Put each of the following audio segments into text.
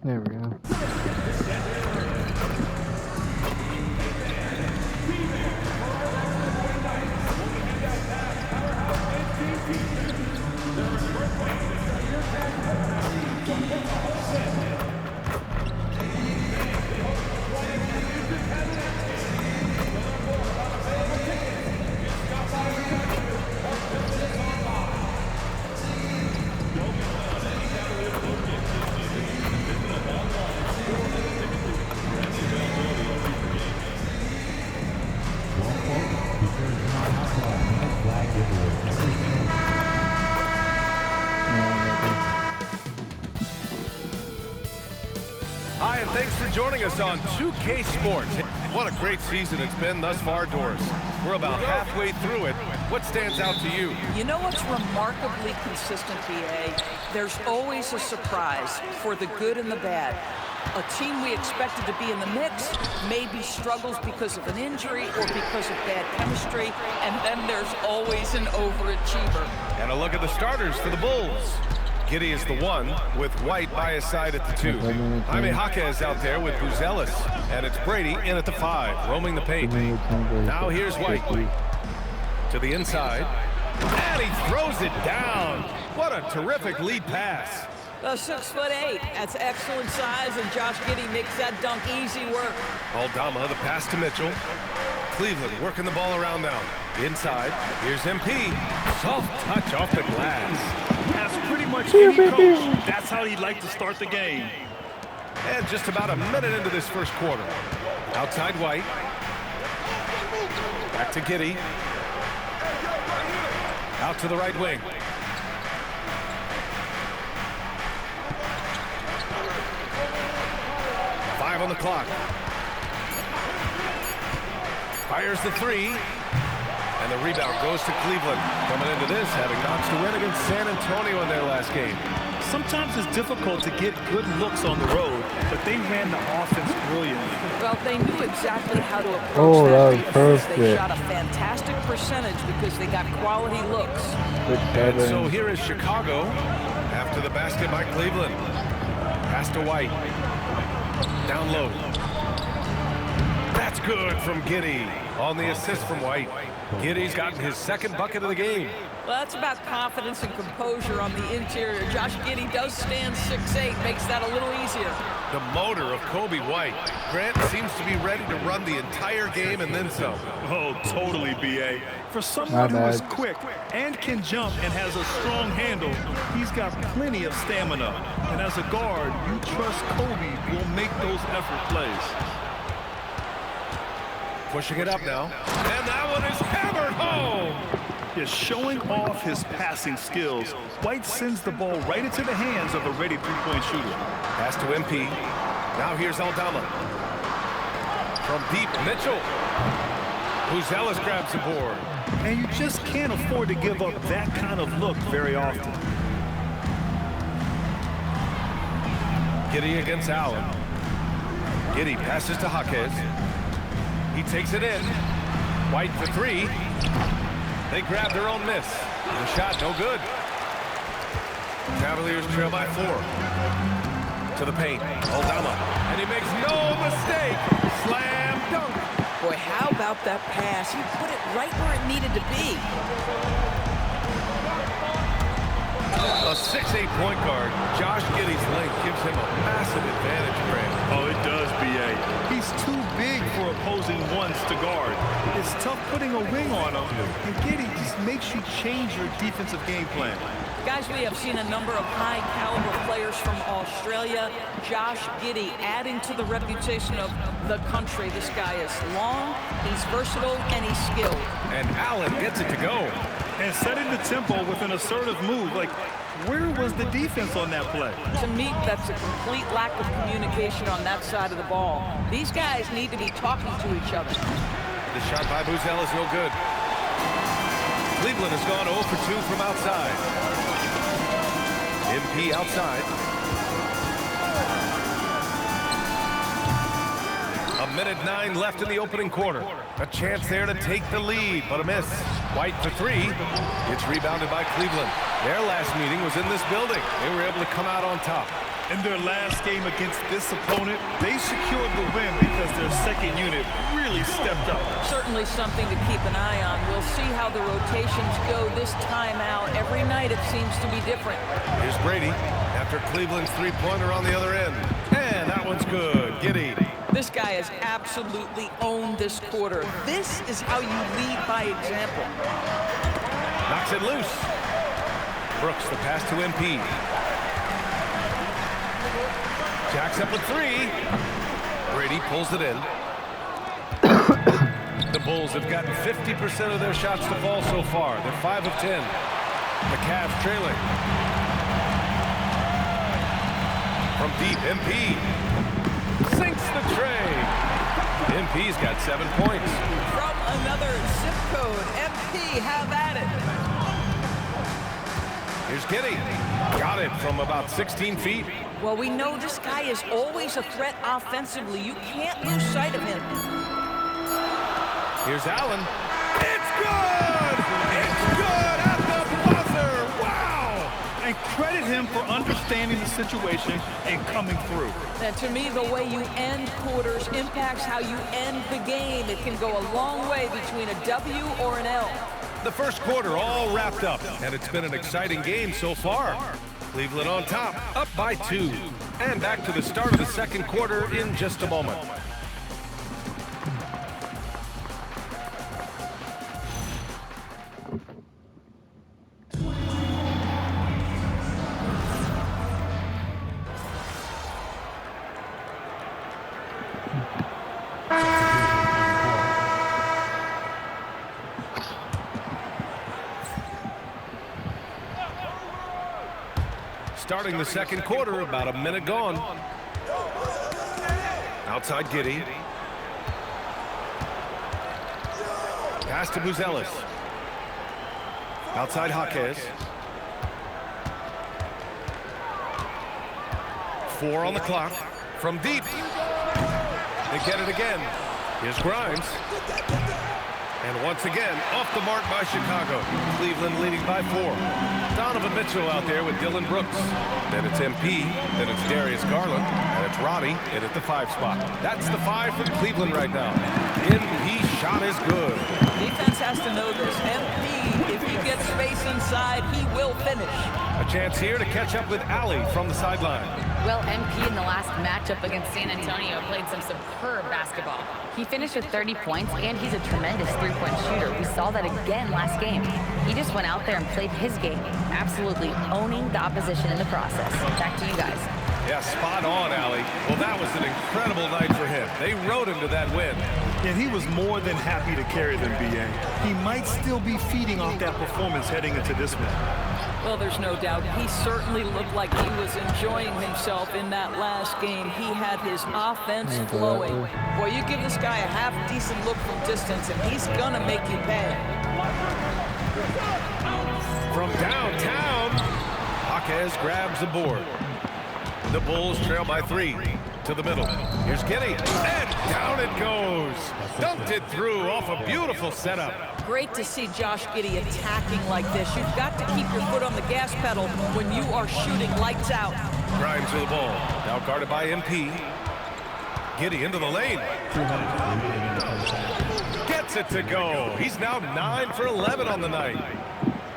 There we go. Hi, and thanks for joining us on 2K Sports. What a great season it's been thus far, Doris. We're about halfway through it. What stands out to you? You know what's remarkably consistent, BA? There's always a surprise for the good and the bad. A team we expected to be in the mix maybe struggles because of an injury or because of bad chemistry, and then there's always an overachiever. And a look at the starters for the Bulls. Giddy is the one, with White by his side at the 2. Jaime Jaquez out there with Buzelis, and it's Brady in at the 5, roaming the paint. Now here's White. To the inside, and he throws it down. What a terrific lead pass. 6'8", that's excellent size, and Josh Giddey makes that dunk easy work. Aldama, the pass to Mitchell. Cleveland working the ball around now. Inside, here's MP. Soft touch off the glass. That's pretty much any coach. That's how he'd like to start the game. And just about a minute into this first quarter. Outside White. Back to Giddey. Out to the right wing. Five on the clock. Fires the 3. And the rebound goes to Cleveland. Coming into this, having notched a win against San Antonio in their last game. Sometimes it's difficult to get good looks on the road, but they ran the offense brilliantly. Well, they knew exactly how to approach that defense. Perfect. They shot a fantastic percentage because they got quality looks. And so here is Chicago after the basket by Cleveland. Pass to White. Down low. That's good from Giddey on the assist from White. Giddey's gotten his second bucket of the game. Well, that's about confidence and composure on the interior. Josh Giddey does stand 6'8", makes that a little easier. The motor of Kobe White. Grant seems to be ready to run the entire game and then some. Oh, totally, B.A. For someone who is quick and can jump and has a strong handle, he's got plenty of stamina. And as a guard, you trust Kobe will make those effort plays. Pushing it up now. And that one is hammered home. Is showing off his passing skills. White sends the ball right into the hands of a ready three-point shooter. Pass to MP. Now here's Aldama. From deep, Mitchell. Buzelis grabs the board. And you just can't afford to give up that kind of look very often. Giddey against Allen. Giddey passes to Jaquez. He takes it in. White for 3. They grab their own miss. The shot no good. Cavaliers trail by 4. To the paint. Aldama. And he makes no mistake. Slam dunk. Boy, how about that pass? He put it right where it needed to be. A 6'8" point guard. Josh Giddey's length gives him a massive advantage, Grant. Oh, it does, B.A. He's too big for opposing ones to guard. It's tough putting a wing on him, and Giddey just makes you change your defensive game plan. Guys, we have seen a number of high-caliber players from Australia. Josh Giddey adding to the reputation of the country. This guy is long, he's versatile, and he's skilled. And Allen gets it to go. And setting the tempo with an assertive move. Like, where was the defense on that play? To me, that's a complete lack of communication on that side of the ball. These guys need to be talking to each other. The shot by Buzzell is no good. Cleveland has gone 0 for 2 from outside. MP outside. A minute 9 left in the opening quarter. A chance there to take the lead, but a miss. White for 3. It's rebounded by Cleveland. Their last meeting was in this building. They were able to come out on top. In their last game against this opponent, they secured the win because their second unit really stepped up. Certainly something to keep an eye on. We'll see how the rotations go this time out. Every night it seems to be different. Here's Brady after Cleveland's three-pointer on the other end. And that one's good. Giddey. This guy has absolutely owned this quarter. This is how you lead by example. Knocks it loose. Brooks the pass to MP. Jacks up with 3. Brady pulls it in. The Bulls have gotten 50% of their shots to fall so far. They're 5 of 10. The Cavs trailing. From deep, MP sinks the tray. MP's got 7 points. From another zip code, MP, have at it. Here's Giddey. Got it from about 16 feet. Well, we know this guy is always a threat offensively. You can't lose sight of him. Here's Allen. It's good! It's good at the buzzer! Wow! And credit him for understanding the situation and coming through. And to me, the way you end quarters impacts how you end the game. It can go a long way between a W or an L. The first quarter all wrapped up, and it's been an exciting game so far. Cleveland on top, up by 2. And back to the start of the second quarter in just a moment. Starting the second quarter, about a minute gone. Outside Giddey. Pass to Buzelis. Outside Jaquez. 4 on the clock. From deep. They get it again. Here's Grimes. And once again, off the mark by Chicago. Cleveland leading by 4. Donovan Mitchell out there with Dylan Brooks. Then it's MP. Then it's Darius Garland. And it's Roddy in at the 5 spot. That's the 5 for Cleveland right now. MP shot is good. Defense has to know this. MP, if he gets space inside, he will finish. A chance here to catch up with Ali from the sideline. Well, MP in the last matchup against San Antonio played some superb basketball. He finished with 30 points, and he's a tremendous three-point shooter. We saw that again last game. He just went out there and played his game, absolutely owning the opposition in the process. Back to you guys. Yeah, spot on, Ali. Well, that was an incredible night for him. They rode him to that win. And he was more than happy to carry them, B.A. He might still be feeding off that performance heading into this one. Well, there's no doubt. He certainly looked like he was enjoying himself in that last game. He had his offense flowing. Boy, you give this guy a half-decent look from distance, and he's going to make you pay. From downtown, Jaquez grabs the board. The Bulls trail by 3 to the middle. Here's Giddey, and down it goes. Dumped it through off a beautiful setup. Great to see Josh Giddey attacking like this. You've got to keep your foot on the gas pedal when you are shooting lights out. Grimes with the ball, now guarded by MP. Giddey into the lane. Gets it to go. He's now 9 for 11 on the night.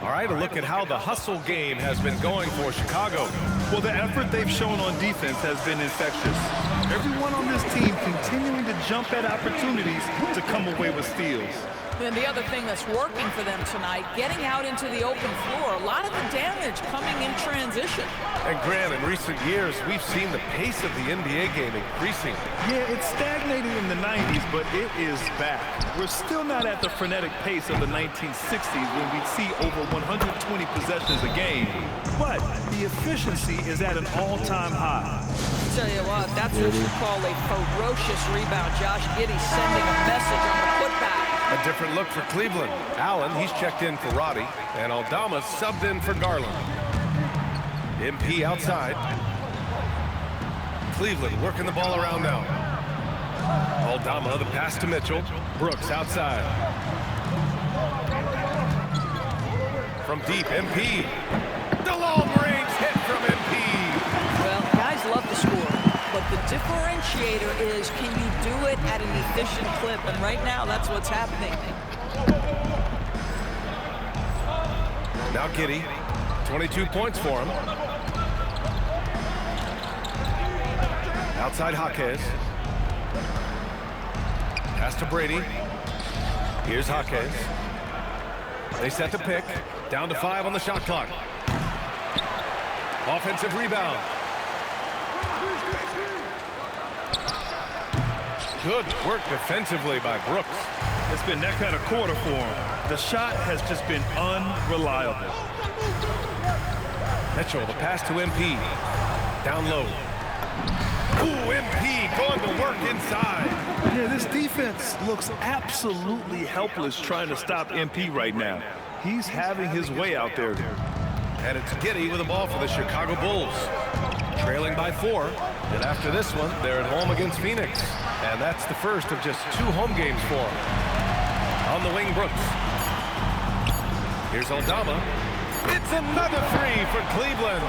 All right, a look at how the hustle game has been going for Chicago. Well, the effort they've shown on defense has been infectious. Everyone on this team continuing to jump at opportunities to come away with steals. And the other thing that's working for them tonight, getting out into the open floor, a lot of the damage coming in transition. And Grant, in recent years, we've seen the pace of the NBA game increasing. Yeah, it stagnated in the 90s, but it is back. We're still not at the frenetic pace of the 1960s when we'd see over 120 possessions a game, but the efficiency is at an all-time high. Tell you what, that's what you call a ferocious rebound. Josh Giddey sending a message on the putback. A different look for Cleveland. Allen, he's checked in for Roddy, and Aldama subbed in for Garland. MP outside. Cleveland working the ball around now. Aldama, the pass to Mitchell. Brooks outside. From deep, MP. The long-range hit from MP. Well, guys love to score, but the differentiator is, can you do it at an efficient clip? And right now, that's what's happening. Now Giddey, 22 points for him. Outside Jaquez. Pass to Brady. Here's Jaquez. They set the pick. Down to 5 on the shot clock. Offensive rebound. Good work defensively by Brooks. It's been that kind of quarter for him. The shot has just been unreliable. Mitchell, the pass to MP. Down low. Ooh, MP going to work inside. Yeah, this defense looks absolutely helpless trying to stop MP right now. He's having his way out there. And it's Giddey with the ball for the Chicago Bulls. Trailing by 4. And after this one, they're at home against Phoenix. And that's the first of just 2 home games for them. On the wing, Brooks. Here's Aldama. It's another 3 for Cleveland.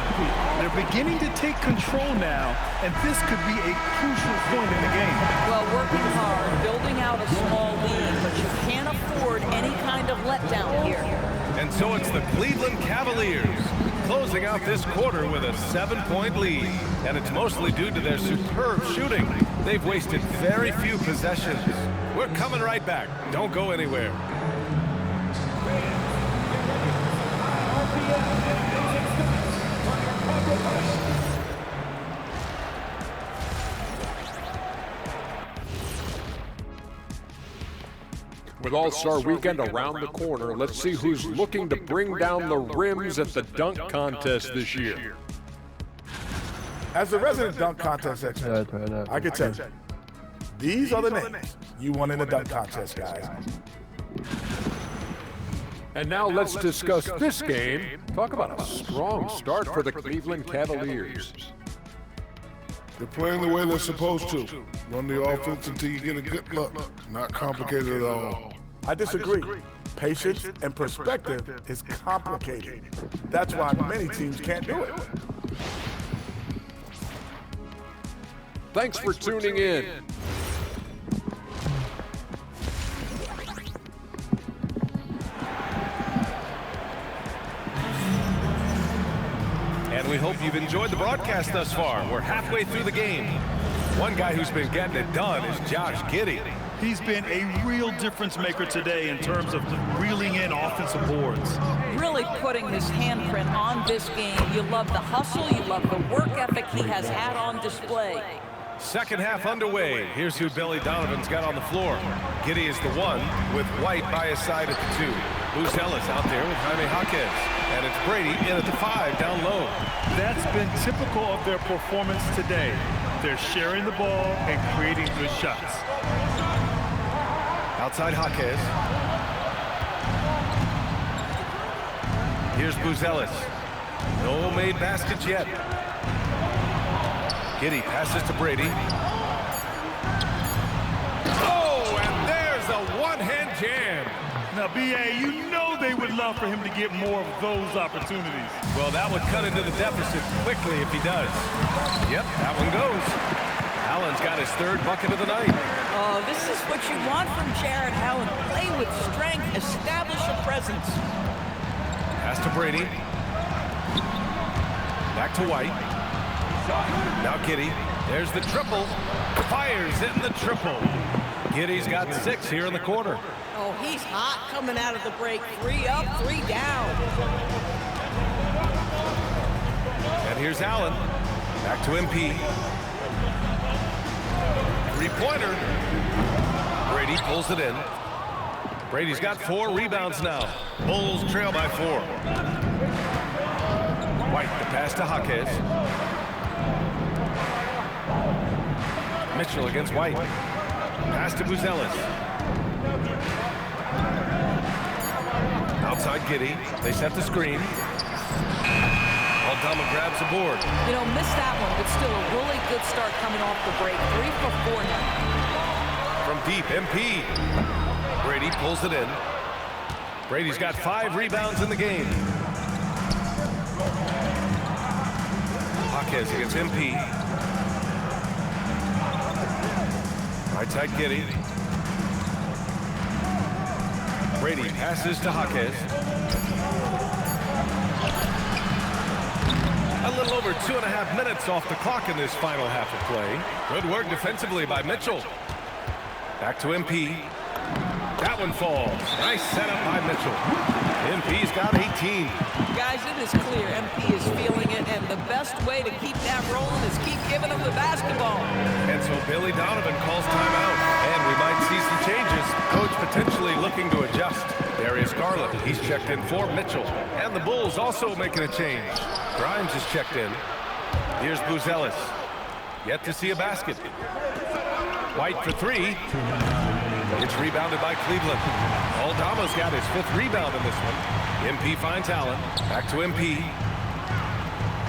They're beginning to take control now, and this could be a crucial point in the game. Well, working hard, building out a small lead, but you can't afford any kind of letdown here. And so it's the Cleveland Cavaliers closing out this quarter with a 7-point lead. And it's mostly due to their superb shooting. They've wasted very few possessions. We're coming right back. Don't go anywhere. With All-Star Weekend around the corner, let's see who's looking to bring down the rims at the dunk contest this year. As the resident dunk contest expert, I can tell you, these are the names you want in the dunk contest, guys. And now let's discuss this game. Talk about a strong start for the Cleveland Cavaliers. They're playing the way they're supposed to. Run the offense until you get a good look. Not complicated at all. I disagree. Patience and perspective is complicated. That's why many teams can't do it. Thanks for tuning in. And we hope you've enjoyed the broadcast thus far. We're halfway through the game. One guy who's been getting it done is Josh Giddey. He's been a real difference maker today in terms of reeling in offensive boards. Really putting his handprint on this game. You love the hustle, you love the work ethic he has had on display. Second half underway. Here's who Billy Donovan's got on the floor. Giddey is the 1 with White by his side at the 2. Buzelis out there with Jaime Jaquez. And it's Brady in at the 5 down low. That's been typical of their performance today. They're sharing the ball and creating good shots. Outside Jaquez. Here's Buzelis. No made baskets yet. Giddey passes to Brady. Oh, and there's a one-hand jam. Now, B.A., you know they would love for him to get more of those opportunities. Well, that would cut into the deficit quickly if he does. Yep, that one goes. Allen's got his 3rd bucket of the night. Oh, this is what you want from Jared Allen. Play with strength, establish a presence. Pass to Brady. Back to White. Now Giddey. There's the triple. Fires in the triple. Giddey's got 6 here in the quarter. Oh, he's hot coming out of the break. 3 up, 3 down. And here's Allen. Back to MP. Three-pointer. Brady pulls it in. Brady's got 4 rebounds now. Bulls trail by 4. White, the pass to Jaquez. Mitchell against White. Pass to Buzelis. Outside Giddey. They set the screen. Aldama grabs the board. You know, missed that one, but still a really good start coming off the break. 3 for 4 now. From deep, MP. Brady pulls it in. Brady's got 5 rebounds in the game. Jaquez against MP. Right side Giddey. Brady passes to Jaquez. A little over 2.5 minutes off the clock in this final half of play. Good work defensively by Mitchell. Back to MP. That one falls. Nice setup by Mitchell. MP's got 18. Guys, it is clear MP is feeling it, and the best way to keep that rolling is keep giving him the basketball. And so Billy Donovan calls timeout. And we might see some changes. Coach potentially looking to adjust. Darius Garland, he's checked in for Mitchell. And the Bulls also making a change. Grimes is checked in. Here's Buzelis. Yet to see a basket. White for 3. It's rebounded by Cleveland. Aldama's got his 5th rebound in this one. MP finds Allen. Back to MP.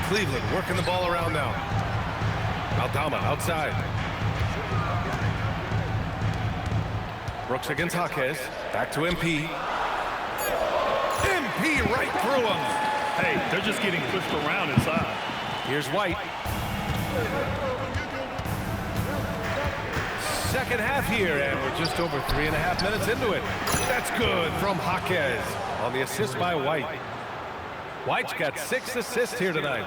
Cleveland working the ball around now. Aldama outside. Brooks against Jaquez. Back to MP. MP right through him. Hey, they're just getting pushed around inside. Here's White. Second half here, and we're just over 3.5 minutes into it. That's good from Jaquez on the assist by White. White's got 6 assists here tonight.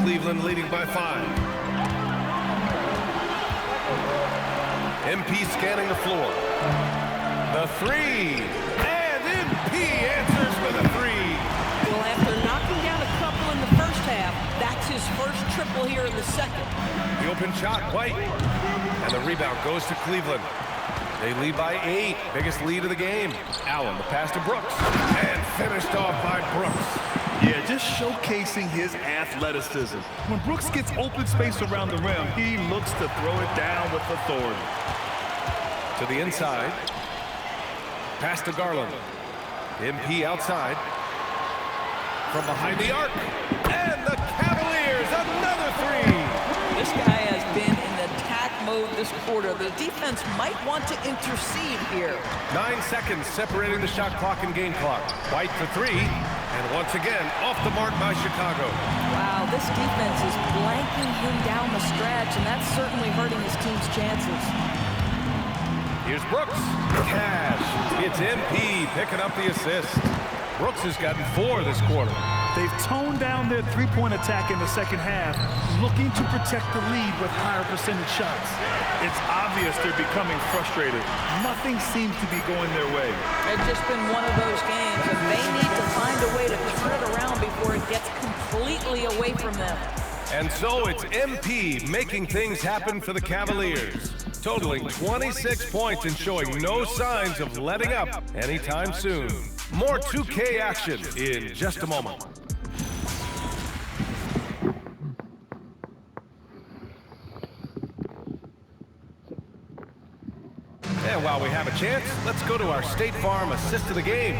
Cleveland leading by 5. MP scanning the floor. The 3. And MP answers for the 3. Well, after knocking down a couple in the first half, that's his first triple here in the second. The open shot, White. And the rebound goes to Cleveland. They lead by 8. Biggest lead of the game. Allen, the pass to Brooks. And finished off by Brooks. Yeah, just showcasing his athleticism. When Brooks gets open space around the rim, he looks to throw it down with authority. To the inside. Pass to Garland. MP outside. From behind the arc. And the Cavaliers, another 3. This guy has been in attack mode this quarter. The defense might want to intercede here. 9 seconds separating the shot clock and game clock. White for 3. And once again, off the mark by Chicago. Wow, this defense is blanking him down the stretch, and that's certainly hurting his team's chances. Here's Brooks. Cash. It's MP picking up the assist. Brooks has gotten 4 this quarter. They've toned down their three-point attack in the second half, looking to protect the lead with higher percentage shots. It's obvious they're becoming frustrated. Nothing seems to be going their way. It's just been one of those games, and they need to find a way to turn it around before it gets completely away from them. And so it's MP making things happen for the Cavaliers, totaling 26 points and showing no signs of letting up anytime soon. More 2K action in just a moment. And while we have a chance, let's go to our State Farm assist of the game.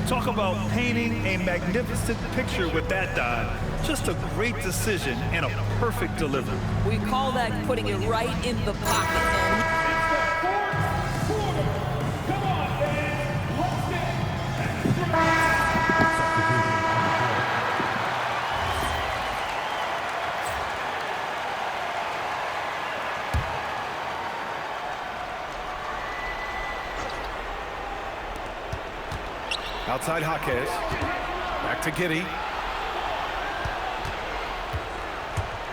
Talk about painting a magnificent picture with that dive. Just a great decision and a perfect delivery. We call that putting it right in the pocket. Outside Jaquez. Back to Giddey.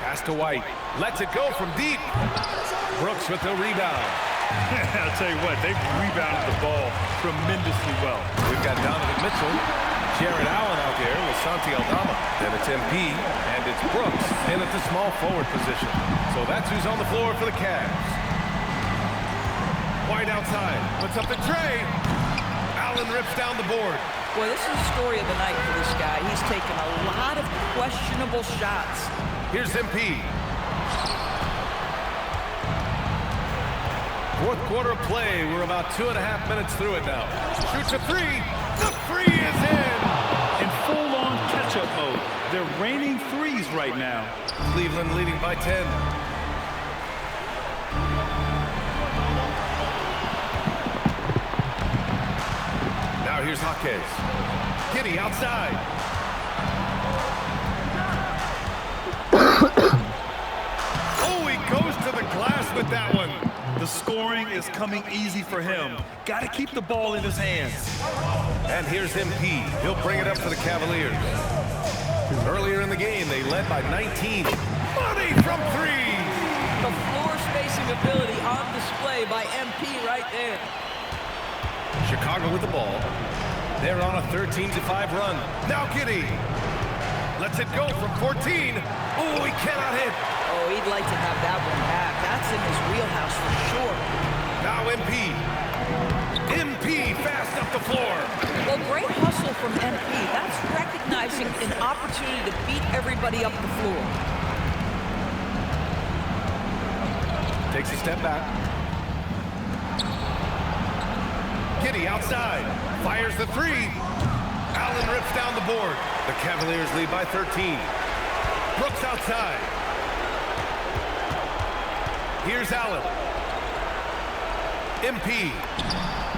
Pass to White. Lets it go from deep. Brooks with the rebound. I'll tell you what, they've rebounded the ball tremendously well. We've got Donovan Mitchell, Jared Allen out there with Santi Aldama. Then it's MP, and it's Brooks in at the small forward position. So that's who's on the floor for the Cavs. White outside, puts up the tray. Allen rips down the board. Well, this is the story of the night for this guy. He's taken a lot of questionable shots. Here's MP. Fourth quarter play. We're about 2.5 minutes through it now. Shoots a three. The three is in. In full-on catch-up mode. They're raining threes right now. Cleveland leading by 10. Now here's Jaquez. Giddy outside. Oh, he goes to the glass with that one. The scoring is coming easy for him. Got to keep the ball in his hands. And here's MP. He'll bring it up for the Cavaliers. Earlier in the game, they led by 19. Money from three. The floor spacing ability on display by MP right there. Chicago with the ball. They're on a 13-5 run. Now Giddy. Lets it go from 14. Oh, he cannot hit. Oh, he'd like to have that one back. That's in his wheelhouse for sure. Now MP. MP fast up the floor. Well, great hustle from MP. That's recognizing an opportunity to beat everybody up the floor. Takes a step back. Giddy outside. Fires the three. Allen rips down the board. The Cavaliers lead by 13. Brooks outside. Here's Allen. MP.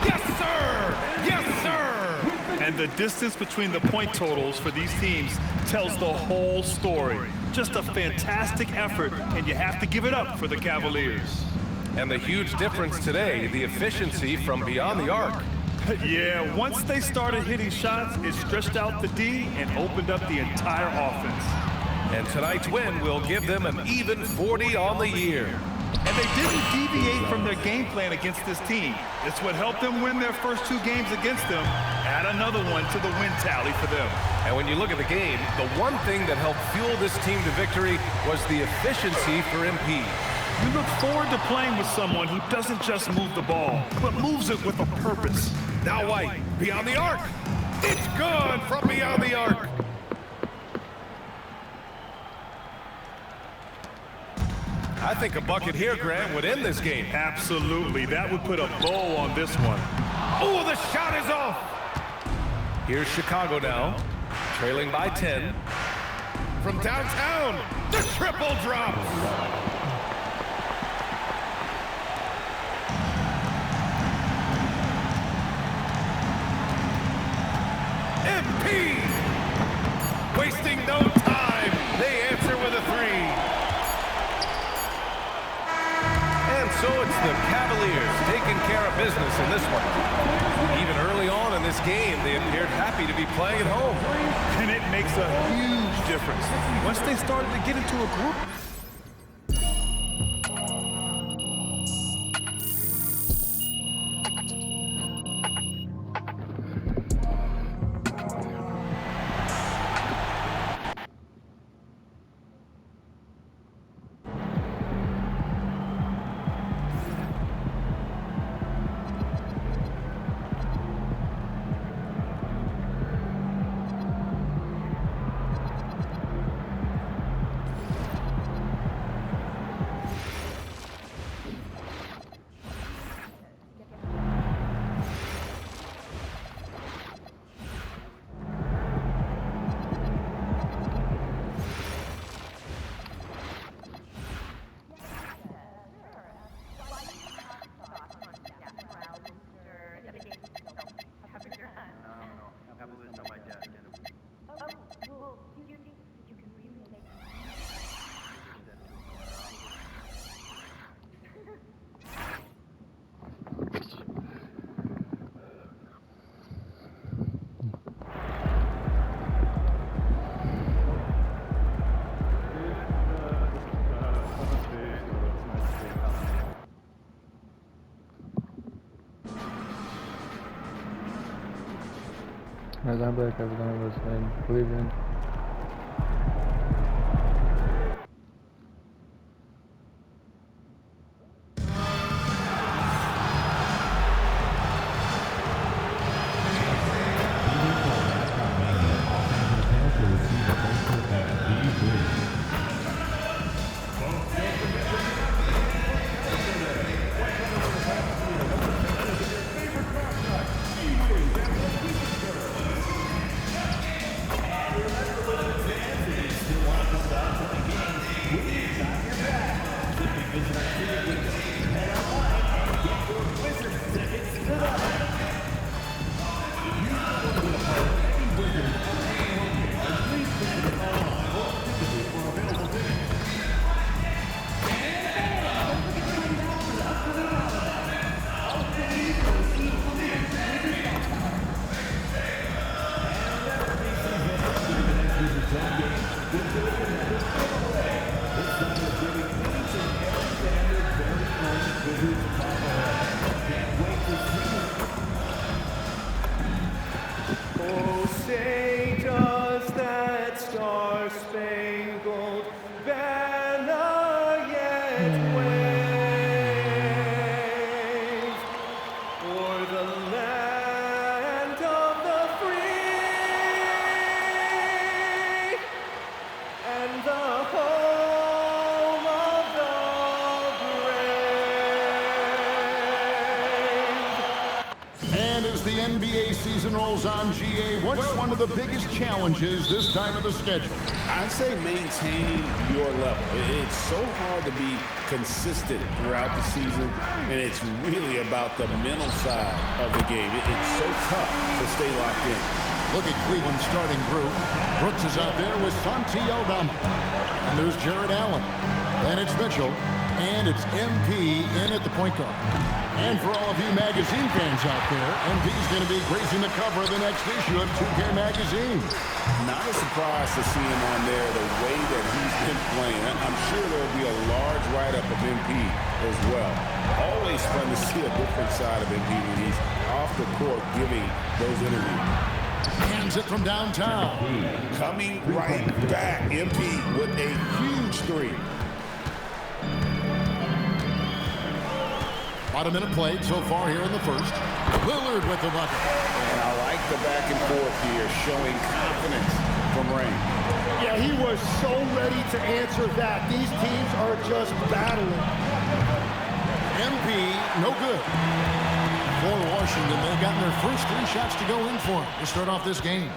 Yes, sir! Yes, sir! And the distance between the point totals for these teams tells the whole story. Just a fantastic effort, and you have to give it up for the Cavaliers. And the huge difference today, the efficiency from beyond the arc. Yeah, once they started hitting shots, it stretched out the D and opened up the entire offense. And tonight's win will give them an even 40 on the year. And they didn't deviate from their game plan against this team. It's what helped them win their first 2 games against them. Add another one to the win tally for them. And when you look at the game, the one thing that helped fuel this team to victory was the efficiency for MP. You look forward to playing with someone who doesn't just move the ball, but moves it with a purpose. Now White, beyond the arc. It's good from beyond the arc. I think a bucket here, Grant, would end this game. Absolutely. That would put a bow on this one. Oh, the shot is off. Here's Chicago now, trailing by 10. From downtown, the triple drop. MP! Wasting no time. They answer with a three. And so it's the Cavaliers taking care of business in this one. Even early on in this game, they appeared happy to be playing at home. And it makes a huge difference. Once they started to get into a group, Mas I'm black, Capitão, você Cleveland. Oh, say does that star-spangled banner yet wave o'er the land of the free and the home of the brave. And as the NBA season rolls on, GA, what's one of the biggest challenges this time of the schedule? I'd say maintaining your level. It's so hard to be consistent throughout the season, and it's really about the mental side of the game. It's so tough to stay locked in. Look at Cleveland's starting group. Brooks is out there with Santi Aldama. And there's Jared Allen. And it's Mitchell. And it's MP in at the point guard. And for all of you magazine fans out there, MP's going to be gracing the cover of the next issue of 2K Magazine. Not a surprise to see him on there the way that he's been playing. I'm sure there'll be a large write-up of MP as well. Always fun to see a different side of MP when he's off the court giving those interviews. Hands it from downtown. Coming right back, MP with a huge three. About a minute played so far here in the first. Lillard with the bucket. And I like the back and forth here, showing confidence from Rain. Yeah, he was so ready to answer that. These teams are just battling. MP, no good. For Washington, they've gotten their first 3 shots to go in for him to start off this game.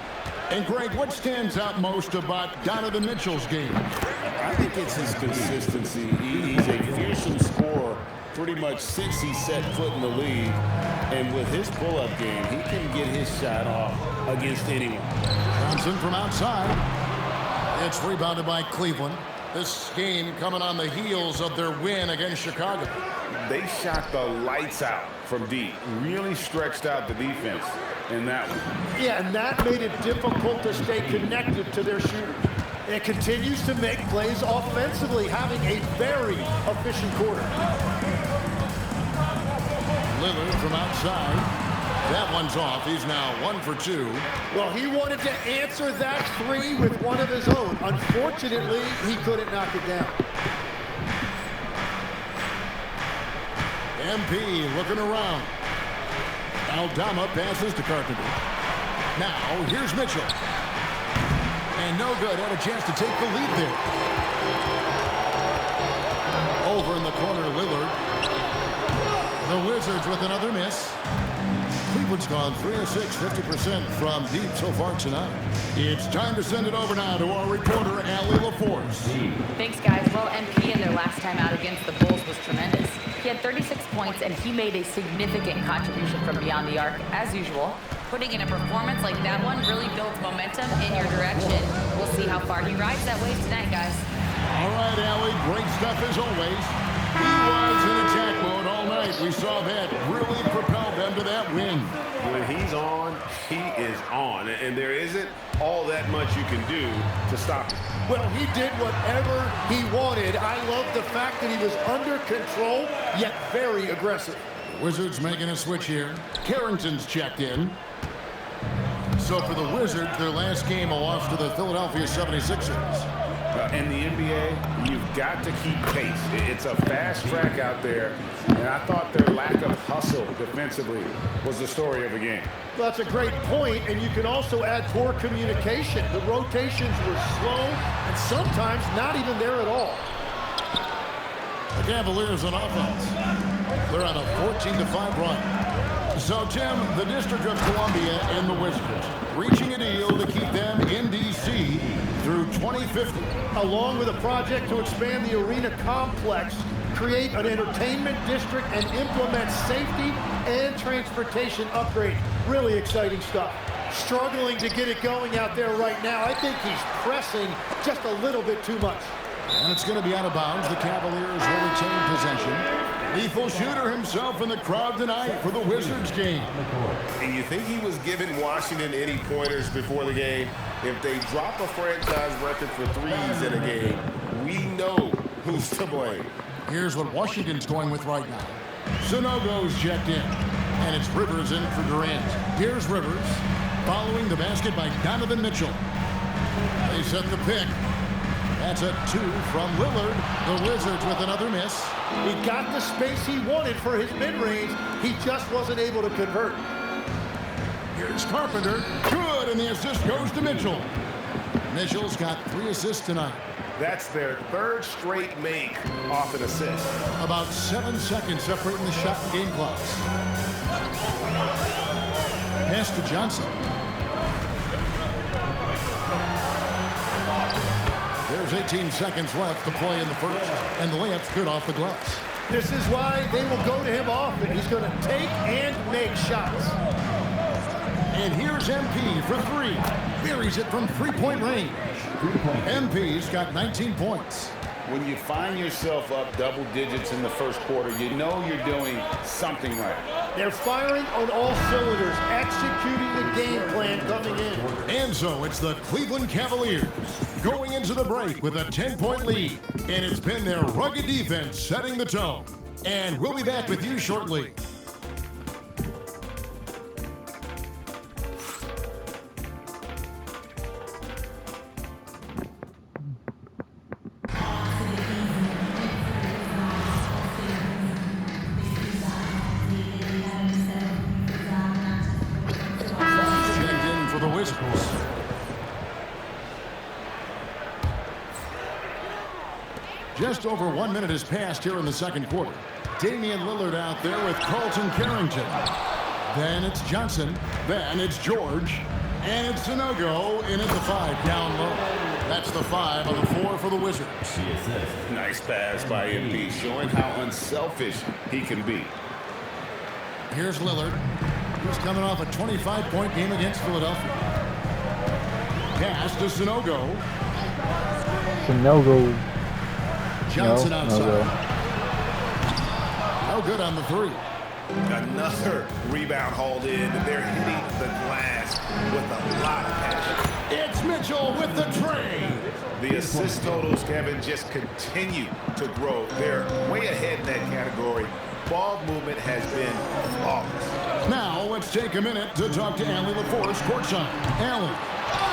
And Greg, what stands out most about Donovan Mitchell's game? I think it's his consistency. He's a fearsome scorer pretty much since he set foot in the league. And with his pull-up game, he can get his shot off against anyone. Johnson from outside. It's rebounded by Cleveland. This game coming on the heels of their win against Chicago. They shot the lights out from deep. Really stretched out the defense in that one. Yeah, and that made it difficult to stay connected to their shooter. It continues to make plays offensively, having a very efficient quarter. Lillard from outside. That one's off. He's now 1 for 2. Well, he wanted to answer that 3 with one of his own. Unfortunately, he couldn't knock it down. MP looking around. Aldama passes to Carpenter. Now, here's Mitchell. And no good. Had a chance to take the lead there. Over in the corner, Lillard. The Wizards with another miss. Cleveland's gone 3 of 6, 50% from deep so far tonight. It's time to send it over now to our reporter, Allie LaForce. Thanks, guys. Well, MP in their last time out against the Bulls was tremendous. He had 36 points, and he made a significant contribution from beyond the arc, as usual. Putting in a performance like that one really builds momentum in your direction. We'll see how far he rides that wave tonight, guys. All right, Allie, great stuff as always. He was in attack mode all night. We saw that really propel them to that win. When he's on, he is on. And there isn't all that much you can do to stop him. Well, he did whatever he wanted. I love the fact that he was under control, yet very aggressive. Wizards making a switch here. Carrington's checked in. So for the Wizards, their last game, a loss to the Philadelphia 76ers. In the NBA, you've got to keep pace. It's a fast track out there, and I thought their lack of hustle defensively was the story of the game. Well, that's a great point, and you can also add poor communication. The rotations were slow and sometimes not even there at all. The Cavaliers on offense. They're on a 14-5 run. So, Tim, the District of Columbia and the Wizards reaching a deal to keep them in D.C. through 2050. Along with a project to expand the arena complex, create an entertainment district, and implement safety and transportation upgrades. Really exciting stuff. Struggling to get it going out there right now. I think he's pressing just a little bit too much. And it's going to be out of bounds. The Cavaliers will retain possession. Lethal shooter himself in the crowd tonight for the Wizards game. And you think he was giving Washington any pointers before the game? If they drop a franchise record for threes in a game, we know who's to blame. Here's what Washington's going with right now. Sanogo's checked in, and it's Rivers in for Durant. Here's Rivers, following the basket by Donovan Mitchell. They set the pick. That's a 2 from Lillard. The Wizards with another miss. He got the space he wanted for his mid-range. He just wasn't able to convert. Here's Carpenter. Good, and the assist goes to Mitchell. Mitchell's got 3 assists tonight. That's their 3rd straight make off an assist. About 7 seconds separating the shot and game clocks. Pass to Johnson. There's 18 seconds left to play in the first, and the layup's good off the gloves. This is why they will go to him often. He's going to take and make shots. And here's MP for 3. Buries it from 3-point range. MP's got 19 points. When you find yourself up double digits in the first quarter, you know you're doing something right. They're firing on all cylinders, executing the game plan coming in. And so it's the Cleveland Cavaliers going into the break with a 10-point lead. And it's been their rugged defense setting the tone. And we'll be back with you shortly. Just over 1 minute has passed here in the second quarter. Damian Lillard out there with Carlton Carrington. Then it's Johnson. Then it's George. And it's Sanogo in at the 5 down low. That's the 5 on the 4 for the Wizards. Nice pass by MP, showing how unselfish he can be. Here's Lillard. He's coming off a 25-point game against Philadelphia. Pass to Sanogo. Sanogo. Johnson outside. No good on the 3. Another rebound hauled in, and they're hitting the glass with a lot of passion. It's Mitchell with the tray. The assist totals, Kevin, just continue to grow. They're way ahead in that category. Ball movement has been flawless. Now let's take a minute to talk to Allie LaForce courtside. Allie.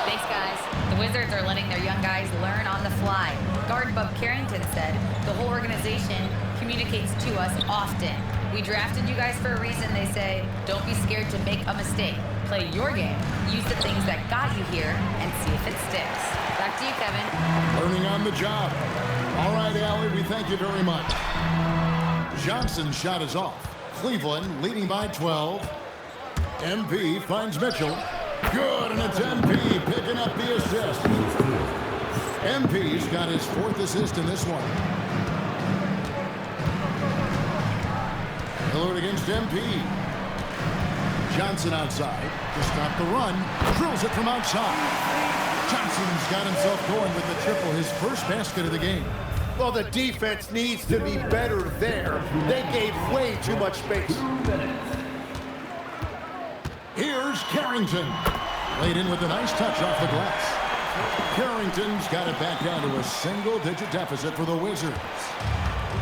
Thanks, guys. The Wizards are letting their young guys learn on the fly. Guard Bob Carrington said the whole organization communicates to us often. We drafted you guys for a reason, they say. Don't be scared to make a mistake. Play your game. Use the things that got you here and see if it sticks. Back to you, Kevin. Learning on the job. All right, Allie, we thank you very much. Johnson's shot is off. Cleveland leading by 12. MP finds Mitchell. Good, and it's MP picking up the assist. MP's got his 4th assist in this one. Lillard against MP. Johnson outside to stop the run. Drills it from outside. Johnson's got himself going with the triple, his first basket of the game. Well, the defense needs to be better there. They gave way too much space. Here's Carrington. Laid in with a nice touch off the glass. Carrington's got it back down to a single-digit deficit for the Wizards.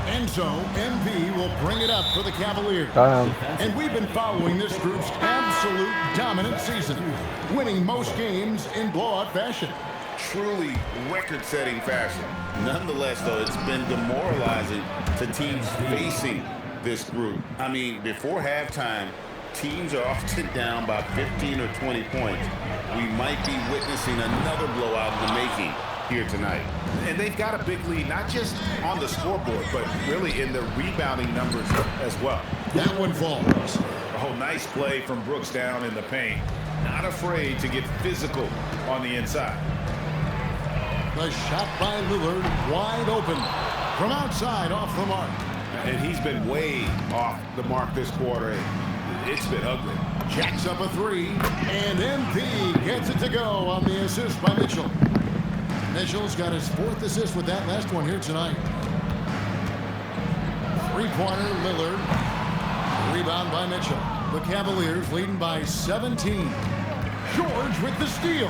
And so, MP will bring it up for the Cavaliers. And we've been following this group's absolute dominant season, winning most games in blowout fashion. Truly record-setting fashion. Nonetheless, though, it's been demoralizing to teams facing this group. I mean, before halftime, teams are often down by 15 or 20 points. We might be witnessing another blowout in the making here tonight. And they've got a big lead, not just on the scoreboard, but really in the rebounding numbers as well. That one falls. Oh, nice play from Brooks down in the paint. Not afraid to get physical on the inside. The shot by Lillard, wide open. From outside, off the mark. And he's been way off the mark this quarter. It's been ugly. Jacks up a three, and MP gets it to go on the assist by Mitchell. Mitchell's got his 4th assist with that last one here tonight. Three-pointer, Lillard. Rebound by Mitchell. The Cavaliers leading by 17. George with the steal.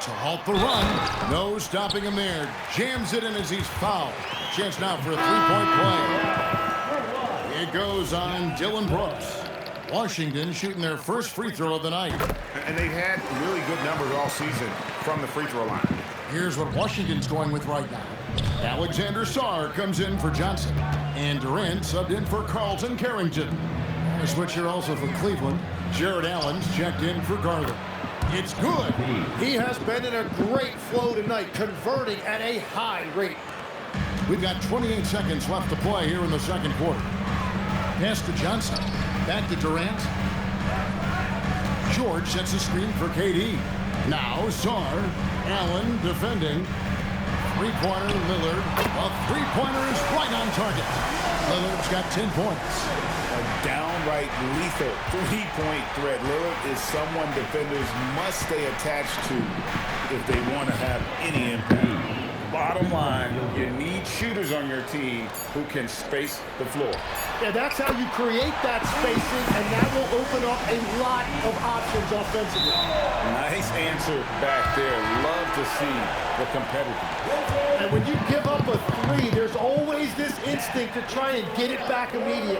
To halt the run. No stopping him there. Jams it in as he's fouled. Chance now for a three-point play. It goes on Dylan Brooks. Washington shooting their first free throw of the night. And they've had really good numbers all season from the free throw line. Here's what Washington's going with right now. Alexander Sarr comes in for Johnson. And Durant subbed in for Carlton Carrington. A switch here also for Cleveland. Jared Allen's checked in for Garland. It's good. He has been in a great flow tonight, converting at a high rate. We've got 28 seconds left to play here in the second quarter. Pass to Johnson. Back to Durant. George sets a screen for KD. Now Sarr. Allen defending. Three-pointer, Lillard. A three-pointer is right on target. Lillard's got 10 points. A downright lethal three-point threat. Lillard is someone defenders must stay attached to if they want to have any impact. Bottom line, you need shooters on your team who can space the floor. Yeah, that's how you create that spacing, and that will open up a lot of options offensively. Nice answer back there. Love to see the competitor. And when you give up a three, there's always this instinct to try and get it back immediately.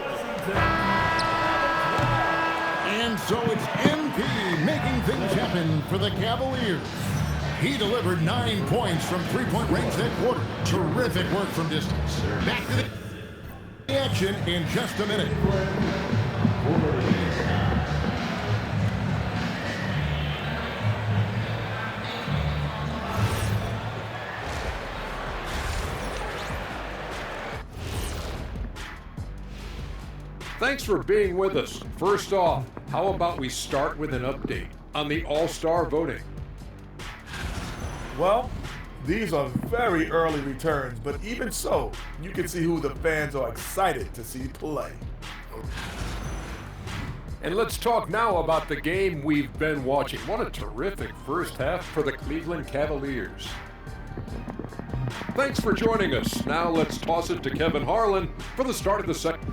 And so it's MP making things happen for the Cavaliers. He delivered 9 points from three-point range that quarter. Terrific work from distance. Back to the action in just a minute. Thanks for being with us. First off, how about we start with an update on the All-Star voting? Well, these are very early returns, but even so, you can see who the fans are excited to see play. And let's talk now about the game we've been watching. What a terrific first half for the Cleveland Cavaliers. Thanks for joining us. Now let's toss it to Kevin Harlan for the start of the second.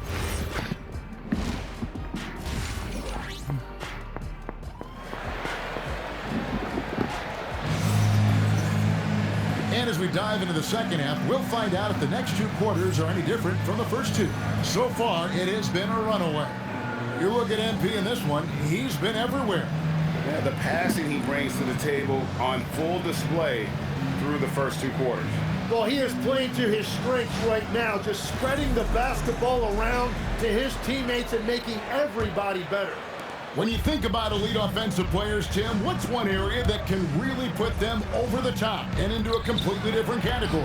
And as we dive into the second half, we'll find out if the next two quarters are any different from the first two. So far, it has been a runaway. You look at MP in this one, he's been everywhere. Yeah, the passing he brings to the table on full display through the first two quarters. Well, he is playing to his strengths right now, just spreading the basketball around to his teammates and making everybody better. When you think about elite offensive players, Tim, what's one area that can really put them over the top and into a completely different category?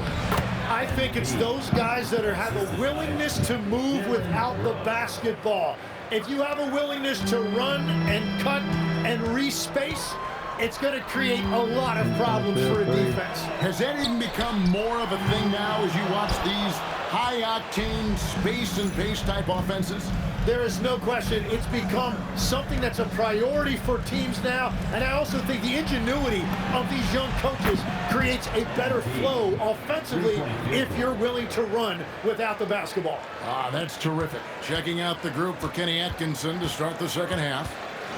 I think it's those guys that have a willingness to move without the basketball. If you have a willingness to run and cut and respace, it's going to create a lot of problems for a defense. Has that even become more of a thing now as you watch these high-octane space and pace type offenses? There is no question. It's become something that's a priority for teams now. And I also think the ingenuity of these young coaches creates a better flow offensively if you're willing to run without the basketball. That's terrific. Checking out the group for Kenny Atkinson to start the second half.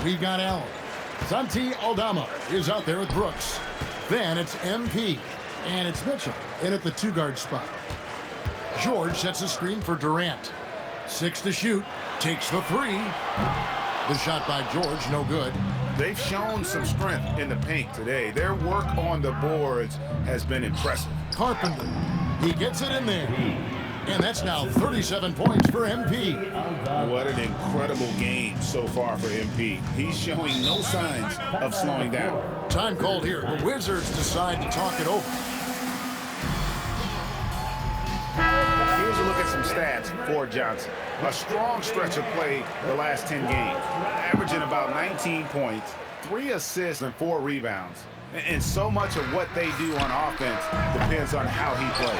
We've got Allen. Santi Aldama is out there with Brooks. Then it's MP. And it's Mitchell in at the 2-guard spot. George sets a screen for Durant. 6 to shoot. Takes the 3. The shot by George, no good. They've shown some strength in the paint today. Their work on the boards has been impressive. Carpenter, he gets it in there. And that's now 37 points for MP. What an incredible game so far for MP. He's showing no signs of slowing down. Time called here. The Wizards decide to talk it over. Here's a look at some stats for Johnson. A strong stretch of play the last 10 games, averaging about 19 points, 3 assists, and 4 rebounds. And so much of what they do on offense depends on how he plays.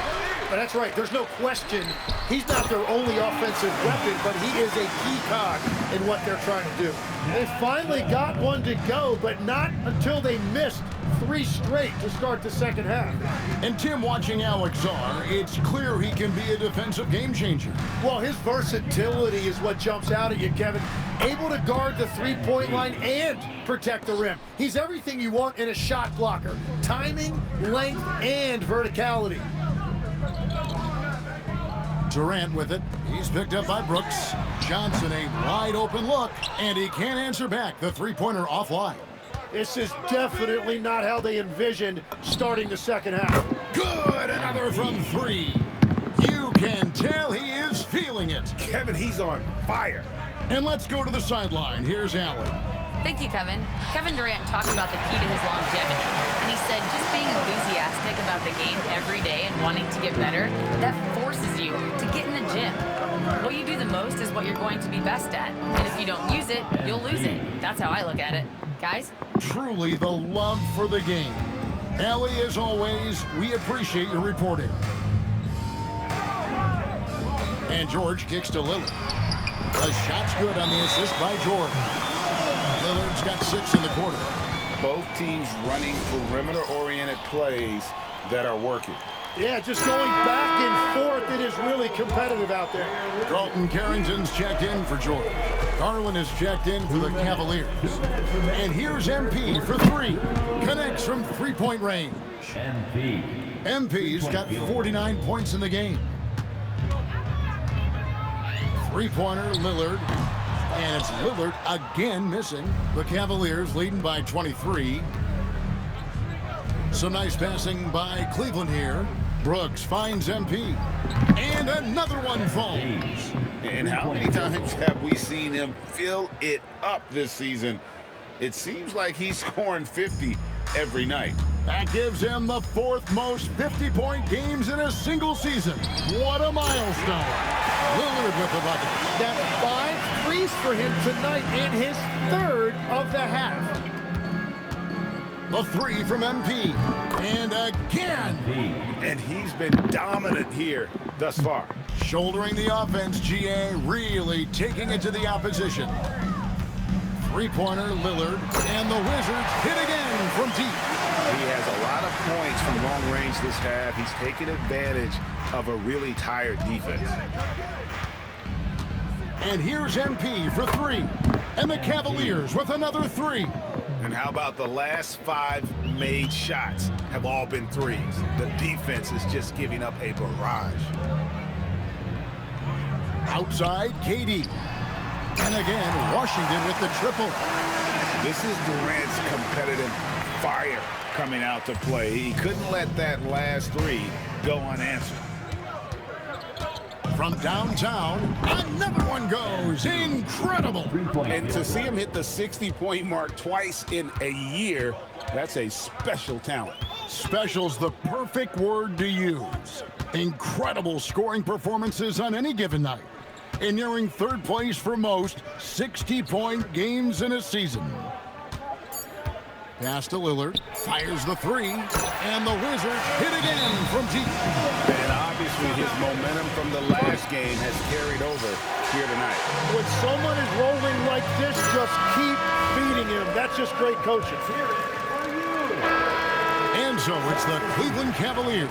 That's right. There's no question he's not their only offensive weapon, but he is a key cog in what they're trying to do. They finally got one to go, but not until they missed 3 straight to start the second half. And Tim, watching Alex Czar, it's clear he can be a defensive game changer. Well, his versatility is what jumps out at you, Kevin. Able to guard the 3-point line and protect the rim. He's everything you want in a shot blocker. Timing, length, and verticality. Durant with it. He's picked up by Brooks. Johnson, a wide open look, and he can't answer back. The 3-pointer offline. This is definitely not how they envisioned starting the second half. Good, another from 3. You can tell he is feeling it. Kevin, he's on fire. And let's go to the sideline. Here's Allen. Thank you, Kevin. Kevin Durant talked about the key to his longevity. And he said just being enthusiastic about the game every day and wanting to get better, that forces you to get in the gym. What you do the most is what you're going to be best at. And if you don't use it, you'll lose it. That's how I look at it. Guys? Truly the love for the game. Allie, as always, we appreciate your reporting. And George kicks to Lillard. A shot's good on the assist by George. Lillard's got 6 in the quarter. Both teams running perimeter-oriented plays that are working. Yeah, just going back and forth. It is really competitive out there. Carlton Carrington's checked in for George. Garland is checked in for the Cavaliers. And here's MP for 3. Connects from 3-point range. MP's got 49 points in the game. 3-pointer, Lillard. And it's Lillard again missing. The Cavaliers leading by 23. Some nice passing by Cleveland here. Brooks finds MP. And another one falls. And how many times have we seen him fill it up this season? It seems like he's scoring 50 every night. That gives him the 4th most 50-point games in a single season. What a milestone. Lillard with the bucket. That 5 threes for him tonight and his 3rd of the half. The 3 from MP. And again. And he's been dominant here thus far. Shouldering the offense, GA really taking it to the opposition. 3-pointer, Lillard. And the Wizards hit again from deep. He has a lot of points from long range this half. He's taken advantage of a really tired defense. And here's MP for 3. And the Cavaliers with another 3. And how about the last 5 made shots have all been threes? The defense is just giving up a barrage. Outside, KD. And again, Washington with the triple. This is Durant's competitive fire coming out to play. He couldn't let that last 3 go unanswered. From downtown, another one goes. Incredible. And to see him hit the 60-point mark twice in a year, that's a special talent. Special's the perfect word to use. Incredible scoring performances on any given night. And nearing 3rd place for most 60-point games in a season. Pass to Lillard, fires the 3, and the Wizards hit again from deep. And obviously his momentum from the last game has carried over here tonight. When someone is rolling like this, just keep feeding him. That's just great coaching. And so it's the Cleveland Cavaliers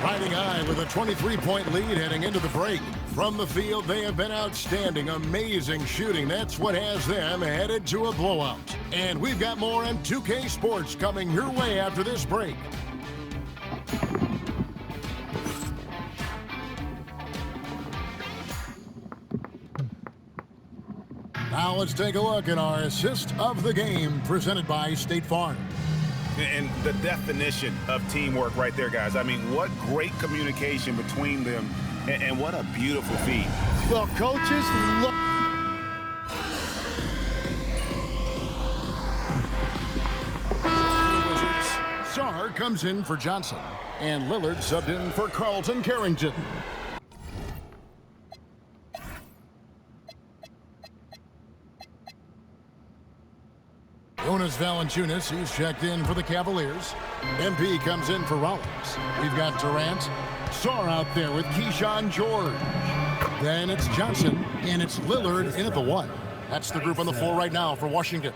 riding high with a 23-point lead heading into the break. From the field, they have been outstanding, amazing shooting. That's what has them headed to a blowout. And we've got more on 2K Sports coming your way after this break. Now let's take a look at our assist of the game presented by State Farm. And the definition of teamwork right there, guys. I mean, what great communication between them, and what a beautiful feat. Well, coaches Sarr comes in for Johnson, and Lillard subbed in for Carlton Carrington. Jonas Valanciunas, he's checked in for the Cavaliers. MP comes in for Rollins. We've got Durant. Sarr out there with Keyshawn George. Then it's Johnson, and it's Lillard in at the 1. That's the group on the floor right now for Washington.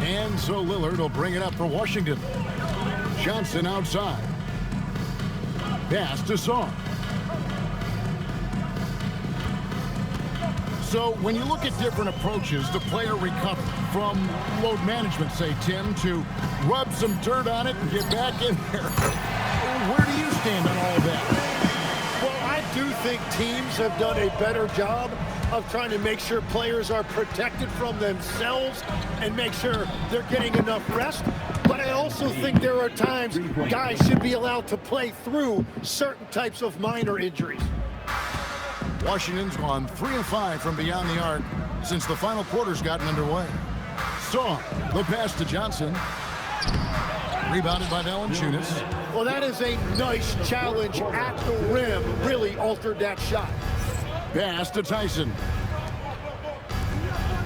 And so Lillard will bring it up for Washington. Johnson outside. Pass to Sarr. So when you look at different approaches to player recovery, from load management, say, Tim, to rub some dirt on it and get back in there, where do you stand on all of that? Well, I do think teams have done a better job of trying to make sure players are protected from themselves and make sure they're getting enough rest. But I also think there are times guys should be allowed to play through certain types of minor injuries. Washington's gone 3 of 5 from beyond the arc since the final quarter's gotten underway. Sarr, the pass to Johnson. Rebounded by Valanciunas. Well, that is a nice challenge at the rim. Really altered that shot. Pass to Tyson.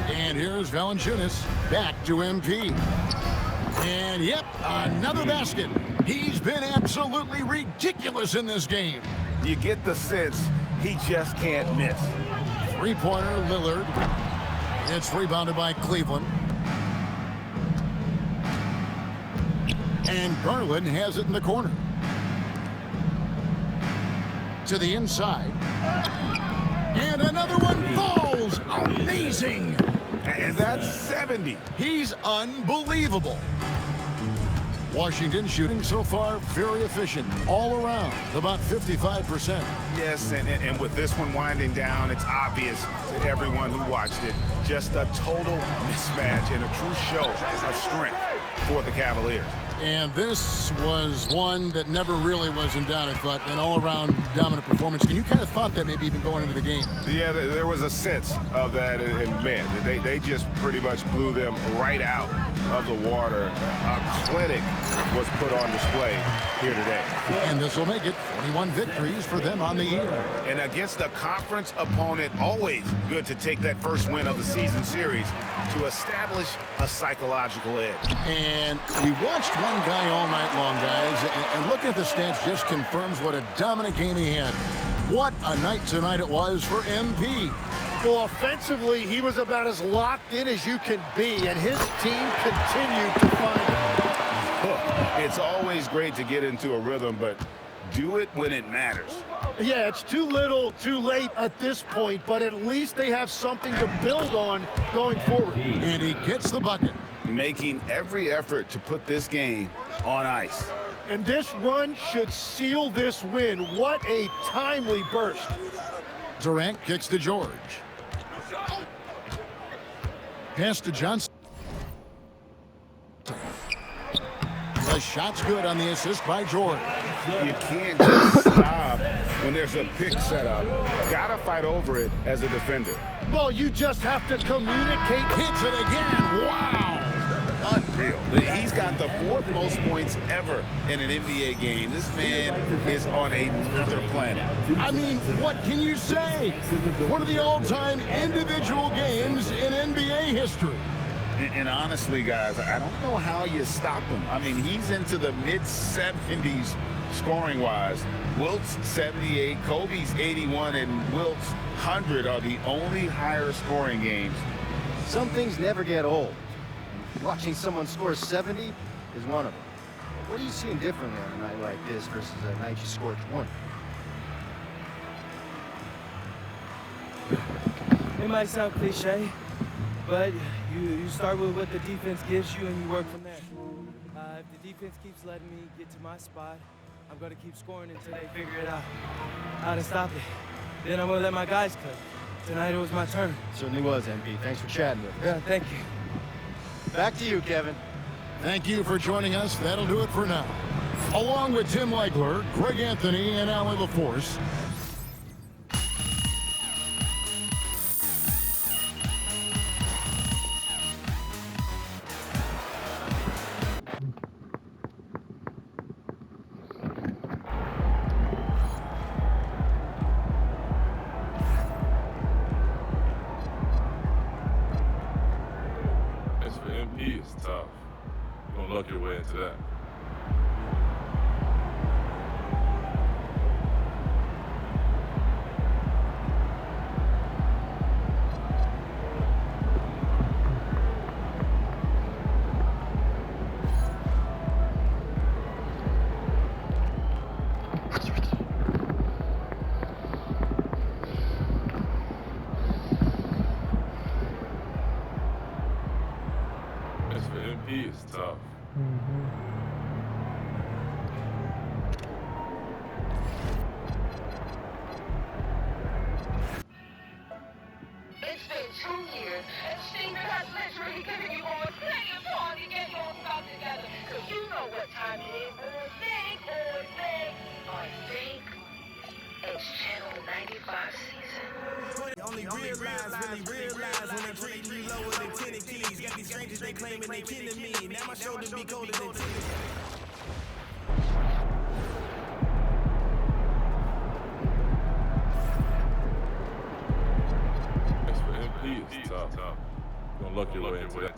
And here's Valanciunas back to MP. And yep, another basket. He's been absolutely ridiculous in this game. You get the sense he just can't miss. Three-pointer, Lillard. It's rebounded by Cleveland. And Garland has it in the corner. To the inside. And another one falls. Amazing. And that's 70. He's unbelievable. Washington shooting so far very efficient all around, about 55%. Yes, and with this one winding down, it's obvious to everyone who watched it, just a total mismatch and a true show of strength for the Cavaliers. And this was one that never really was in doubt, I thought, an all-around dominant performance. And you kind of thought that maybe even going into the game. Yeah, there was a sense of that, and man, they just pretty much blew them right out of the water. A clinic was put on display here today. And this will make it 41 victories for them on the year. And against a conference opponent, always good to take that first win of the season series to establish a psychological edge. And we watched one guy all night long, guys, and looking at the stats just confirms what a dominant game he had. What a night tonight it was for MP. Well, offensively, he was about as locked in as you can be, and his team continued to find him. It's always great to get into a rhythm, but do it when it matters. Yeah, it's too little, too late at this point, but at least they have something to build on going forward. And he gets the bucket. Making every effort to put this game on ice. And this run should seal this win. What a timely burst. Durant kicks to George. Pass to Johnson. The shot's good on the assist by George. You can't just stop when there's a pick set up. Gotta fight over it as a defender. Well, you just have to communicate. Hits it again. Wow. Unreal. He's got the 4th most points ever in an NBA game. This man is on another planet. I mean, what can you say? One of the all-time individual games in NBA history. And honestly, guys, I don't know how you stop him. I mean, he's into the mid-70s scoring-wise. Wilt's 78, Kobe's 81, and Wilt's 100 are the only higher scoring games. Some things never get old. Watching someone score 70 is one of them. What are you seeing differently on a night like this versus a night you scored 20? It might sound cliche, but you start with what the defense gives you and you work from there. If the defense keeps letting me get to my spot, I'm going to keep scoring until they figure it out, how to stop it. Then I'm going to let my guys cook. tonight it was my turn. Certainly was, MP. Thanks for chatting with us. Yeah, thank you. Back to you, Kevin. Thank you for joining us. That'll do it for now. Along with Tim Leichler, Greg Anthony, and Alan LaForce, As for MP, it's tough. You're gonna luck your way into that. As for MP, it's tough. It's been 2 years, and Steven has literally given you all plenty of time to get your stuff together. Cause you know what time it is. I think it's Channel 95 season. Only really realize when they treat me lower than 10 keys. Got these strangers, they claiming they killing me. Now my shoulders be colder than 10. As for MP, it's tough. You're gonna luck your way into that.